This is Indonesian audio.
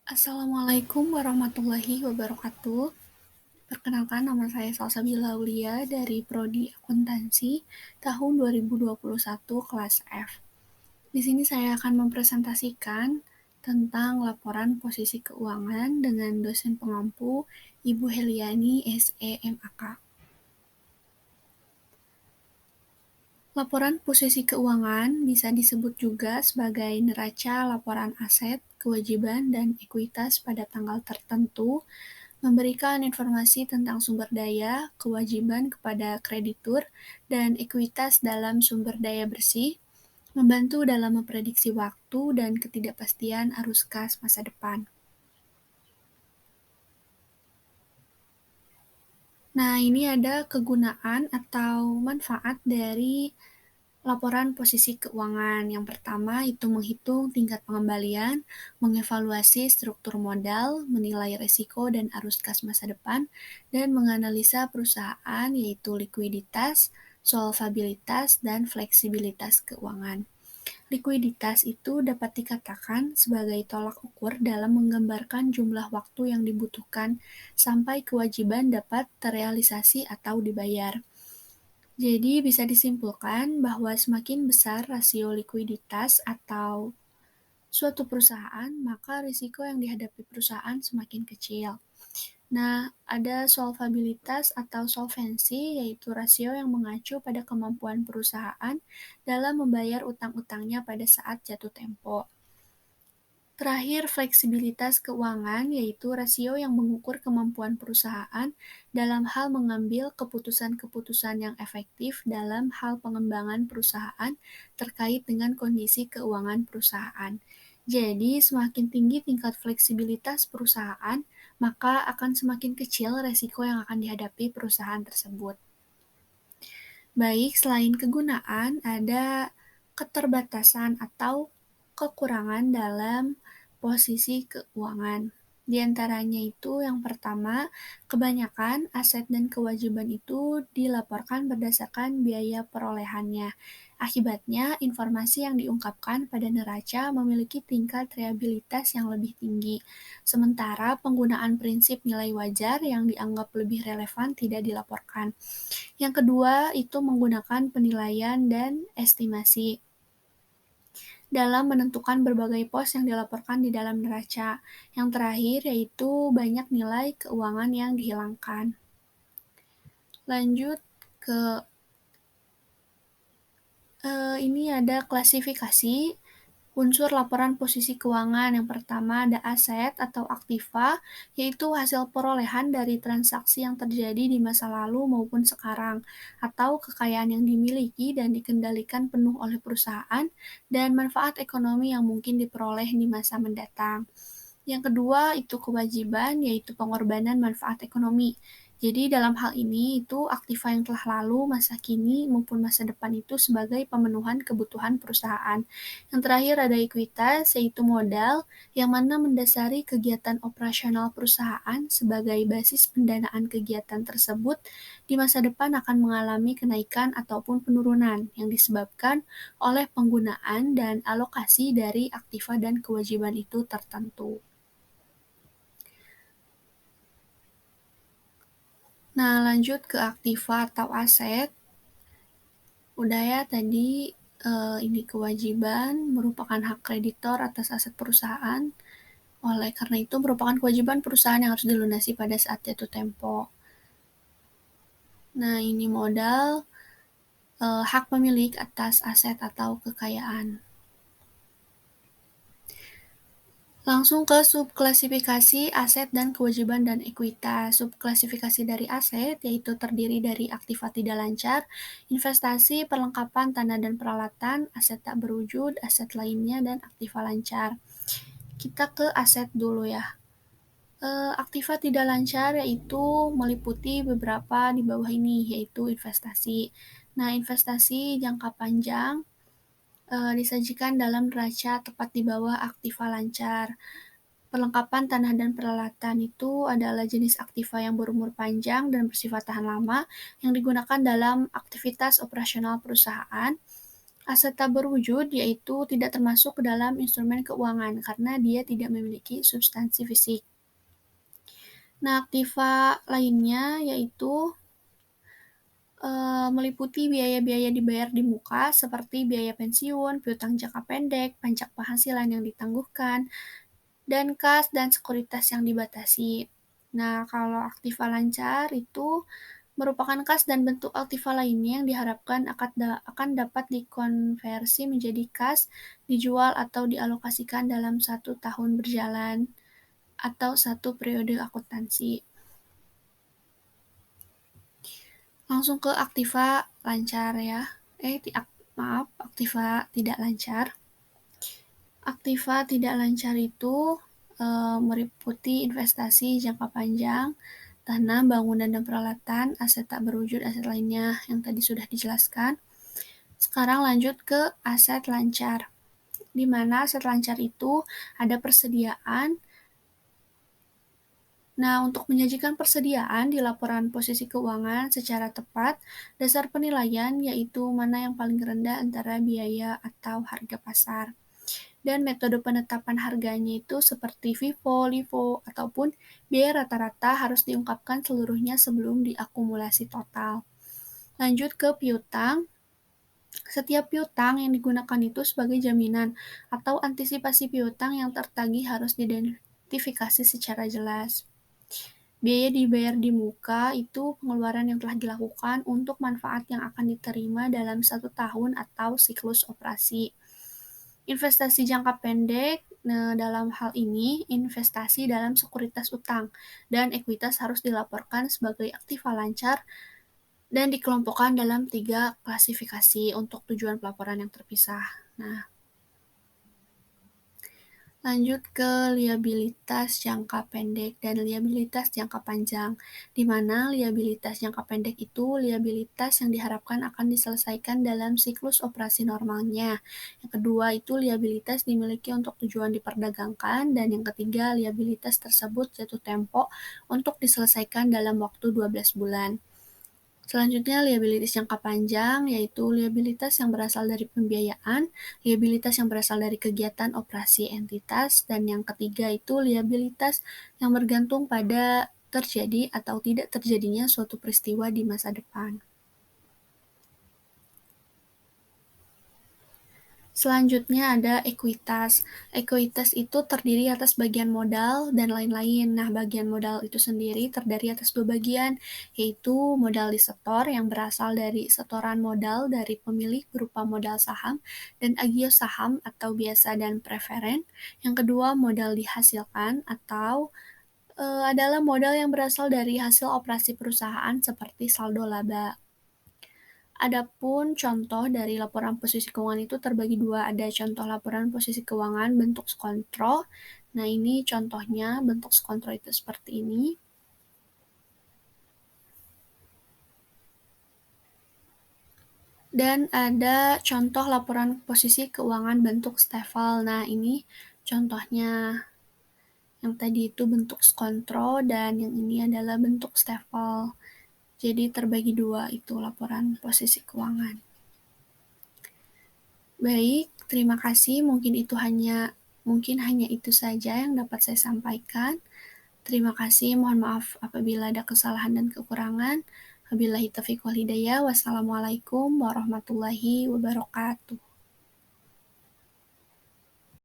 Assalamualaikum warahmatullahi wabarakatuh. Perkenalkan, nama saya Salsabila Aulia dari Prodi Akuntansi tahun 2021 kelas F. Di sini saya akan mempresentasikan tentang laporan posisi keuangan dengan dosen pengampu Ibu Heliani SEMAK. Laporan posisi keuangan bisa disebut juga sebagai neraca laporan aset, kewajiban, dan ekuitas pada tanggal tertentu, memberikan informasi tentang sumber daya, kewajiban kepada kreditur, dan ekuitas dalam sumber daya bersih, membantu dalam memprediksi waktu dan ketidakpastian arus kas masa depan. Nah, ini ada kegunaan atau manfaat dari laporan posisi keuangan. Yang pertama itu menghitung tingkat pengembalian, mengevaluasi struktur modal, menilai risiko dan arus kas masa depan, dan menganalisa perusahaan yaitu likuiditas, solvabilitas, dan fleksibilitas keuangan. Likuiditas itu dapat dikatakan sebagai tolak ukur dalam menggambarkan jumlah waktu yang dibutuhkan sampai kewajiban dapat terrealisasi atau dibayar. Jadi bisa disimpulkan bahwa semakin besar rasio likuiditas atau suatu perusahaan, maka risiko yang dihadapi perusahaan semakin kecil. Nah, ada solvabilitas atau solvensi, yaitu rasio yang mengacu pada kemampuan perusahaan dalam membayar utang-utangnya pada saat jatuh tempo. Terakhir, fleksibilitas keuangan, yaitu rasio yang mengukur kemampuan perusahaan dalam hal mengambil keputusan-keputusan yang efektif dalam hal pengembangan perusahaan terkait dengan kondisi keuangan perusahaan. Jadi, semakin tinggi tingkat fleksibilitas perusahaan, maka akan semakin kecil resiko yang akan dihadapi perusahaan tersebut. Baik, selain kegunaan, ada keterbatasan atau kekurangan dalam posisi keuangan. Di antaranya itu yang pertama, kebanyakan aset dan kewajiban itu dilaporkan berdasarkan biaya perolehannya. Akibatnya, informasi yang diungkapkan pada neraca memiliki tingkat reliabilitas yang lebih tinggi, sementara penggunaan prinsip nilai wajar yang dianggap lebih relevan tidak dilaporkan. Yang kedua, itu menggunakan penilaian dan estimasi dalam menentukan berbagai pos yang dilaporkan di dalam neraca. Yang terakhir, yaitu banyak nilai keuangan yang dihilangkan. Lanjut ke ini ada klasifikasi unsur laporan posisi keuangan. Yang pertama ada aset atau aktiva, yaitu hasil perolehan dari transaksi yang terjadi di masa lalu maupun sekarang, atau kekayaan yang dimiliki dan dikendalikan penuh oleh perusahaan, dan manfaat ekonomi yang mungkin diperoleh di masa mendatang. Yang kedua itu kewajiban, yaitu pengorbanan manfaat ekonomi. Jadi dalam hal ini itu aktiva yang telah lalu, masa kini, maupun masa depan itu sebagai pemenuhan kebutuhan perusahaan. Yang terakhir ada ekuitas, yaitu modal yang mana mendasari kegiatan operasional perusahaan sebagai basis pendanaan kegiatan tersebut di masa depan akan mengalami kenaikan ataupun penurunan yang disebabkan oleh penggunaan dan alokasi dari aktiva dan kewajiban itu tertentu. Nah, lanjut ke aktiva atau aset. Udah ya tadi ini kewajiban merupakan hak kreditor atas aset perusahaan. Oleh karena itu merupakan kewajiban perusahaan yang harus dilunasi pada saat jatuh tempo. Nah, ini modal hak pemilik atas aset atau kekayaan. Langsung ke subklasifikasi aset dan kewajiban dan ekuitas. Subklasifikasi dari aset yaitu terdiri dari aktiva tidak lancar, investasi, perlengkapan tanah dan peralatan, aset tak berwujud, aset lainnya, dan aktiva lancar. Kita ke aset dulu ya. Aktiva tidak lancar yaitu meliputi beberapa di bawah ini, yaitu investasi. Nah, investasi jangka panjang disajikan dalam neraca tepat di bawah aktiva lancar. Perlengkapan tanah dan peralatan itu adalah jenis aktiva yang berumur panjang dan bersifat tahan lama yang digunakan dalam aktivitas operasional perusahaan. Aset tak berwujud yaitu tidak termasuk ke dalam instrumen keuangan karena dia tidak memiliki substansi fisik. Nah, aktiva lainnya yaitu meliputi biaya-biaya dibayar di muka seperti biaya pensiun, piutang jangka pendek, pajak penghasilan yang ditangguhkan, dan kas dan sekuritas yang dibatasi. Nah, kalau aktiva lancar itu merupakan kas dan bentuk aktiva lainnya yang diharapkan akan dapat dikonversi menjadi kas, dijual atau dialokasikan dalam 1 tahun berjalan atau 1 periode akuntansi. Langsung ke aktiva lancar ya. Aktiva tidak lancar. Aktiva tidak lancar itu meliputi investasi jangka panjang, tanah, bangunan, dan peralatan, aset tak berwujud, aset lainnya yang tadi sudah dijelaskan. Sekarang lanjut ke aset lancar, di mana aset lancar itu ada persediaan. Nah, untuk menyajikan persediaan di laporan posisi keuangan secara tepat, dasar penilaian yaitu mana yang paling rendah antara biaya atau harga pasar. Dan metode penetapan harganya itu seperti FIFO, LIFO, ataupun biaya rata-rata harus diungkapkan seluruhnya sebelum diakumulasi total. Lanjut ke piutang. Setiap piutang yang digunakan itu sebagai jaminan atau antisipasi piutang yang tertagih harus diidentifikasi secara jelas. Biaya dibayar di muka itu pengeluaran yang telah dilakukan untuk manfaat yang akan diterima dalam 1 tahun atau siklus operasi. Investasi jangka pendek, dalam hal ini investasi dalam sekuritas utang dan ekuitas harus dilaporkan sebagai aktiva lancar dan dikelompokkan dalam 3 klasifikasi untuk tujuan pelaporan yang terpisah. Nah, lanjut ke liabilitas jangka pendek dan liabilitas jangka panjang, di mana liabilitas jangka pendek itu liabilitas yang diharapkan akan diselesaikan dalam siklus operasi normalnya. Yang kedua itu liabilitas dimiliki untuk tujuan diperdagangkan, dan yang ketiga liabilitas tersebut jatuh tempo untuk diselesaikan dalam waktu 12 bulan. Selanjutnya, liabilitas jangka panjang, yaitu liabilitas yang berasal dari pembiayaan, liabilitas yang berasal dari kegiatan operasi entitas, dan yang ketiga itu liabilitas yang bergantung pada terjadi atau tidak terjadinya suatu peristiwa di masa depan. Selanjutnya ada ekuitas. Ekuitas itu terdiri atas bagian modal dan lain-lain. Nah, bagian modal itu sendiri terdiri atas 2 bagian, yaitu modal disetor yang berasal dari setoran modal dari pemilik berupa modal saham dan agio saham atau biasa dan preferen. Yang kedua, modal dihasilkan atau adalah modal yang berasal dari hasil operasi perusahaan seperti saldo laba. Adapun contoh dari laporan posisi keuangan itu terbagi 2, ada contoh laporan posisi keuangan bentuk skontro. Nah, ini contohnya bentuk skontro itu seperti ini. Dan ada contoh laporan posisi keuangan bentuk stafel. Nah, ini contohnya. Yang tadi itu bentuk skontro dan yang ini adalah bentuk stafel. Jadi terbagi 2 itu laporan posisi keuangan. Baik, terima kasih. Mungkin hanya itu saja yang dapat saya sampaikan. Terima kasih. Mohon maaf apabila ada kesalahan dan kekurangan. Wabillahi taufiq wal hidayah. Wassalamualaikum warahmatullahi wabarakatuh.